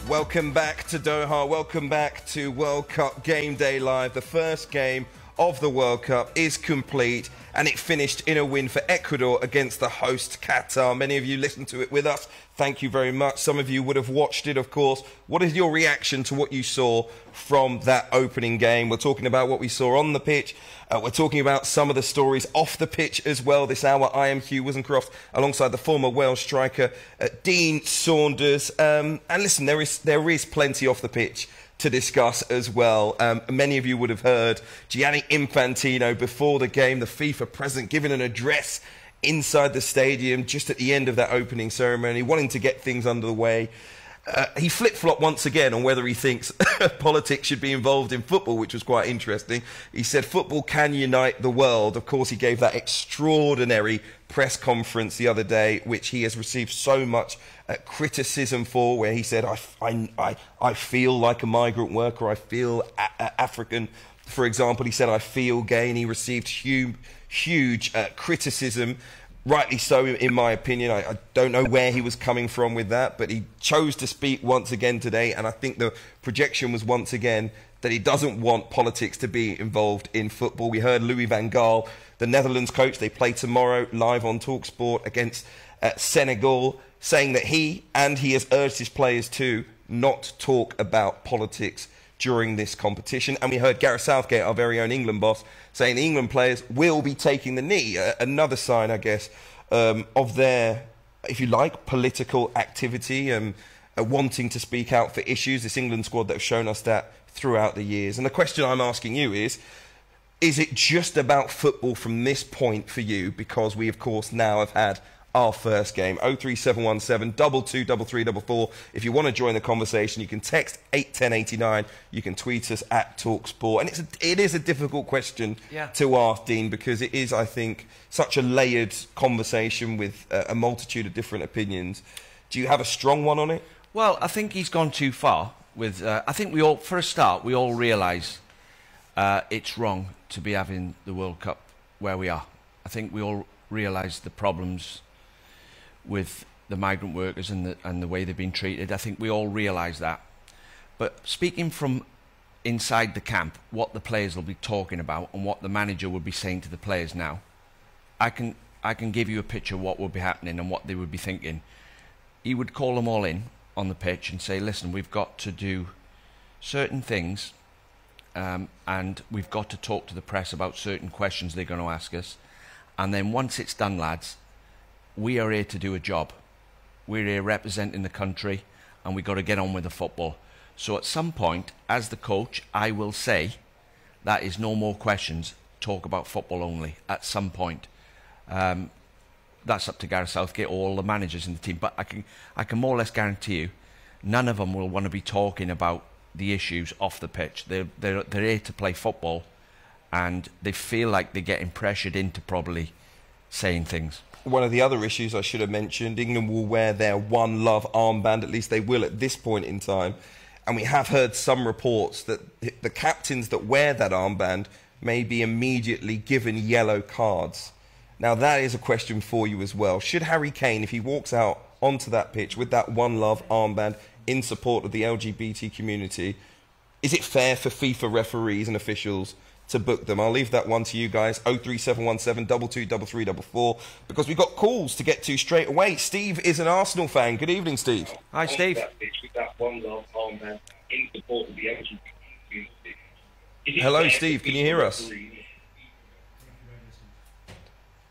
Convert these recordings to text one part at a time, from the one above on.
Welcome back to Doha. Welcome back to World Cup Game Day Live. The first game of the World Cup is complete, and it finished in a win for Ecuador against the host Qatar. Many of you listened to it with us. Thank you very much. Some of you would have watched it, of course. What is your reaction to what you saw from that opening game? We're talking about what we saw on the pitch. We're talking about some of the stories off the pitch as well this hour. I am Hugh Woozencroft, alongside the former Wales striker Dean Saunders. And listen, there is plenty off the pitch to discuss as well. Many of you would have heard Gianni Infantino before the game, the FIFA president, giving an address inside the stadium just at the end of that opening ceremony, wanting to get things underway. He flip-flopped once again on whether he thinks politics should be involved in football, which was quite interesting. He said football can unite the world. Of course, he gave that extraordinary press conference the other day, which he has received so much criticism for, where he said, I feel like a migrant worker, I feel African. For example, he said, I feel gay, and he received huge criticism. Rightly so, in my opinion. I don't know where he was coming from with that, but he chose to speak once again today, and I think the projection was once again that he doesn't want politics to be involved in football. We heard Louis van Gaal, the Netherlands coach, they play tomorrow live on talkSPORT against Senegal, saying that he has urged his players to not talk about politics during this competition. And we heard Gareth Southgate, our very own England boss, saying the England players will be taking the knee. Another sign, I guess, of their, if you like, political activity and wanting to speak out for issues. This England squad that have shown us that throughout the years. And the question I'm asking you is it just about football from this point for you? Because we, of course, now have had our first game. 03717 223344. If you want to join the conversation, you can text 81089. You can tweet us at talkSPORT. And it is a difficult question to ask, Dean, because it is, I think, such a layered conversation with a multitude of different opinions. Do you have a strong one on it? Well, I think he's gone too far. With I think we all, for a start, we all realise it's wrong to be having the World Cup where we are. I think we all realise the problems with the migrant workers and the way they've been treated. I think we all realise that. But speaking from inside the camp, what the players will be talking about and what the manager will be saying to the players now, I can give you a picture of what will be happening and what they would be thinking. He would call them all in on the pitch and say, listen, we've got to do certain things and we've got to talk to the press about certain questions they're going to ask us. And then once it's done, lads, we are here to do a job. We're here representing the country and we've got to get on with the football. So at some point, as the coach, I will say, that is no more questions, talk about football only, at some point. That's up to Gareth Southgate or all the managers in the team. But I can more or less guarantee you, none of them will want to be talking about the issues off the pitch. They're here to play football, and they feel like they're getting pressured into probably saying things. One of the other issues I should have mentioned, England will wear their One Love armband, at least they will at this point in time. And we have heard some reports that the captains that wear that armband may be immediately given yellow cards. Now that is a question for you as well. Should Harry Kane, if he walks out onto that pitch with that One Love armband in support of the LGBT community, is it fair for FIFA referees and officials to book them? I'll leave that one to you guys. 03717 223344, because we've got calls to get to straight away. Steve is an Arsenal fan. Good evening, Steve. Hi, Steve. Hello, Steve. Can you hear us?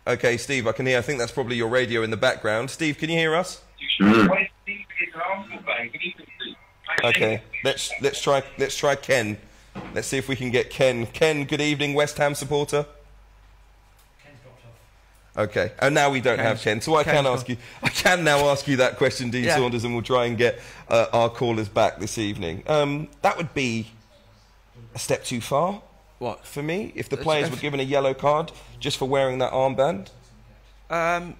Okay, Steve, I can hear. I think that's probably your radio in the background. Steve, can you hear us? Okay, let's try Ken. Let's see if we can get Ken. Ken, good evening, West Ham supporter. Ken's dropped off. Okay, and now we don't have Ken, so I can now ask you that question, Dean Saunders, and we'll try and get our callers back this evening. That would be a step too far. What? For me, if the players were given a yellow card just for wearing that armband. Well,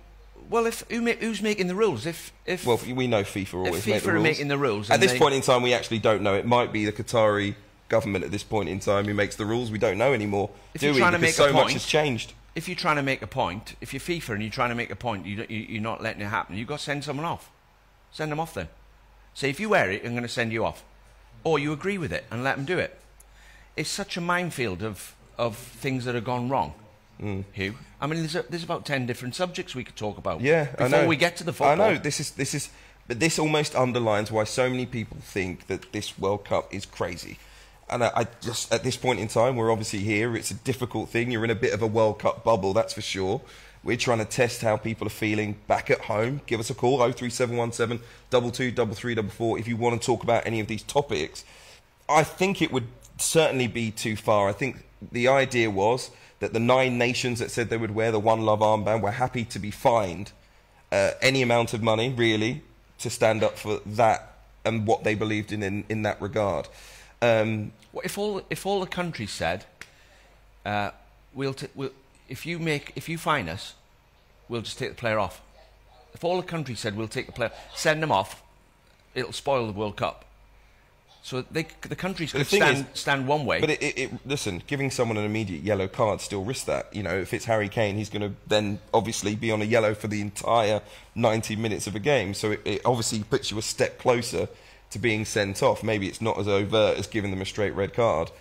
who's making the rules? Well, we know FIFA always make the rules. If FIFA are making the rules, at this point in time, we actually don't know. It might be the Qatari government at this point in time who makes the rules. We don't know anymore, do we? Because so much has changed. If you're trying to make a point, if you're FIFA and you're trying to make a point, you're not letting it happen. You've got to send someone off. Send them off then. Say, if you wear it, I'm going to send you off. Or you agree with it and let them do it. It's such a minefield of things that have gone wrong, Hugh. I mean, there's about 10 different subjects we could talk about. Yeah, I know. Before we get to the football. I know, but this almost underlines why so many people think that this World Cup is crazy. And I just, at this point in time, we're obviously here. It's a difficult thing. You're in a bit of a World Cup bubble, that's for sure. We're trying to test how people are feeling back at home. Give us a call, 03717 22 3344, if you want to talk about any of these topics. I think it would certainly be too far. I think the idea was that the 9 nations that said they would wear the One Love armband were happy to be fined any amount of money, really, to stand up for that and what they believed in that regard. Well, if all the countries said, if you fine us, we'll just take the player off. If all the countries said we'll take the player, send them off, it'll spoil the World Cup. So the countries could stand one way. But listen, giving someone an immediate yellow card still risks that. You know, if it's Harry Kane, he's going to then obviously be on a yellow for the entire 90 minutes of a game. So it obviously puts you a step closer to being sent off. Maybe it's not as overt as giving them a straight red card.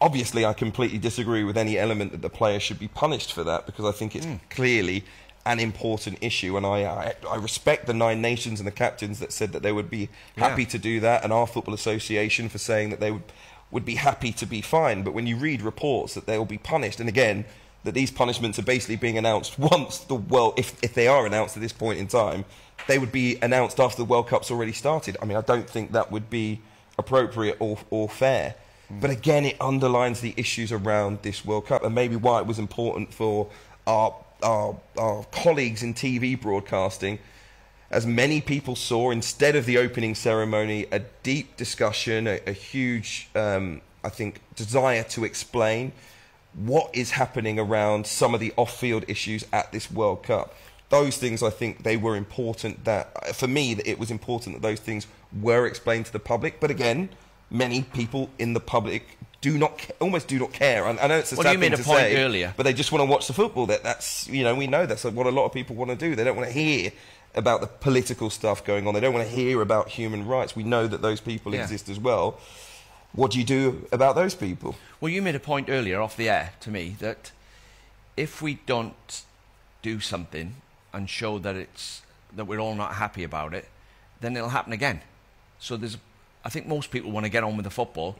Obviously, I completely disagree with any element that the player should be punished for that, because I think it's clearly an important issue, and I respect the 9 nations and the captains that said that they would be happy to do that, and our Football Association for saying that they would be happy to be fined. But when you read reports that they will be punished, and again, that these punishments are basically being announced once the World, if they are announced at this point in time, they would be announced after the World Cup's already started. I mean, I don't think that would be appropriate or fair. But again, it underlines the issues around this World Cup, and maybe why it was important for our colleagues in TV broadcasting. As many people saw, instead of the opening ceremony, a deep discussion, a huge, I think, desire to explain what is happening around some of the off-field issues at this World Cup. Those things, I think, they were important. That, for me, it was important that those things were explained to the public. But again, many people in the public almost do not care. I know it's a sad thing to say, earlier, but they just want to watch the football. That's we know that's what a lot of people want to do. They don't want to hear about the political stuff going on. They don't want to hear about human rights. We know that those people exist as well. What do you do about those people? Well, you made a point earlier off the air to me that if we don't do something and show that we're all not happy about it, then it'll happen again. So I think most people want to get on with the football,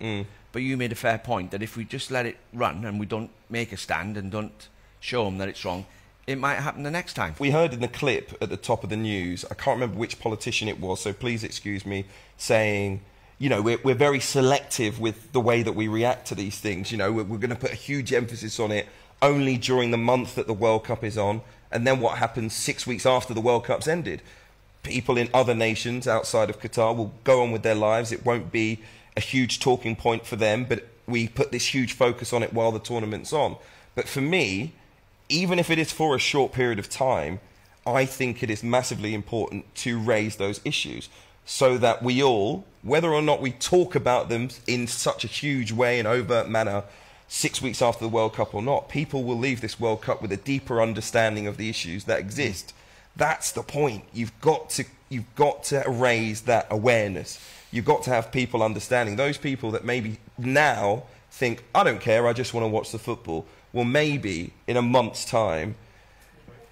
but you made a fair point that if we just let it run and we don't make a stand and don't show them that it's wrong, it might happen the next time. We heard in the clip at the top of the news, I can't remember which politician it was, so please excuse me, saying, you know, we're very selective with the way that we react to these things. You know, we're going to put a huge emphasis on it only during the month that the World Cup is on, and then what happens 6 weeks after the World Cup's ended? People in other nations outside of Qatar will go on with their lives. It won't be a huge talking point for them, but we put this huge focus on it while the tournament's on. But for me, even if it is for a short period of time, I think it is massively important to raise those issues so that we all, whether or not we talk about them in such a huge way and overt manner 6 weeks after the World Cup or not, people will leave this World Cup with a deeper understanding of the issues that exist. That's the point. You've got to raise that awareness. You've got to have people understanding. Those people that maybe now think, I don't care, I just want to watch the football. Well, maybe in a month's time,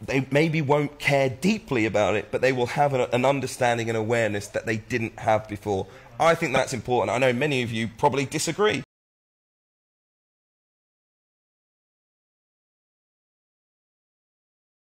they maybe won't care deeply about it, but they will have an understanding and awareness that they didn't have before. I think that's important. I know many of you probably disagree.